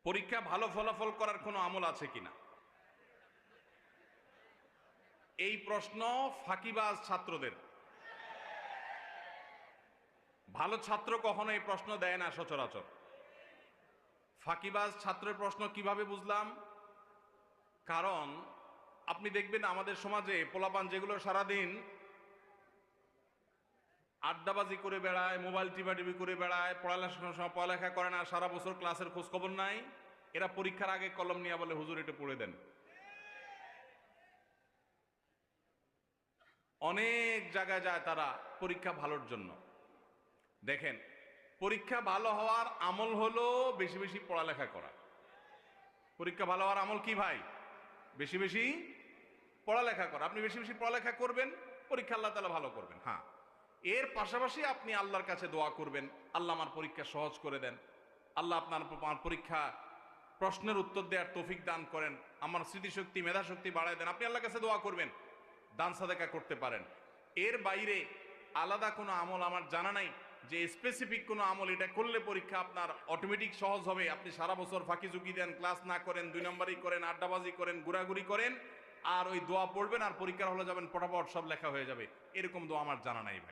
পরীক্ষা ভালো ফলাফল করার কোনো আমল আছে কিনা, এই প্রশ্ন ফাঁকিবাজ ছাত্রদের। ভালো ছাত্র কখনো এই প্রশ্ন দেয় না সচরাচর। ফাঁকিবাজ ছাত্রের প্রশ্ন কিভাবে বুঝলাম? কারণ আপনি দেখবেন আমাদের সমাজে পোলাপান যেগুলো সারাদিন আড্ডাবাজি করে বেড়ায়, মোবাইল টিপাটিপি করে বেড়ায়, পড়ালেখার সময় পড়ালেখা করে না, সারা বছর ক্লাসের খোঁজ খবর নাই, এরা পরীক্ষার আগে কলম নিয়ে বলে হুজুর এটা পড়ে দেন। অনেক জায়গায় যায় তারা পরীক্ষা ভালোর জন্য। দেখেন, পরীক্ষা ভালো হওয়ার আমল হলো বেশি বেশি পড়ালেখা করা। পরীক্ষা ভালো হওয়ার আমল কি ভাই? বেশি বেশি পড়ালেখা করা। আপনি বেশি বেশি পড়ালেখা করবেন, পরীক্ষা আল্লাহ তাআলা ভালো করবেন। হ্যাঁ, এর পাশাপাশি আপনি আল্লাহর কাছে দোয়া করবেন, আল্লাহ আমার পরীক্ষা সহজ করে দেন, আল্লাহ আপনার পরীক্ষা প্রশ্নের উত্তর দেওয়ার তৌফিক দান করেন, আমার স্মৃতিশক্তি মেধাশক্তি বাড়ায় দেন। আপনি আল্লাহর কাছে দোয়া করবেন, দান সাদাকা করতে পারেন। এর বাইরে আলাদা কোনো আমল আমার জানা নাই যে স্পেসিফিক কোনো আমল এটা করলে পরীক্ষা আপনার অটোমেটিক সহজ হবে। আপনি সারা বছর ফাঁকি ঝুঁকি দেন, ক্লাস না করেন, 2 নম্বরই করেন, আড্ডাবাজি করেন, ঘোরাঘুরি করেন, আর ওই দোয়া পড়বেন আর পরীক্ষার হলে যাবেন, পটাপট সব লেখা হয়ে যাবে, এরকম দোয়া আমার জানা নাই ভাই।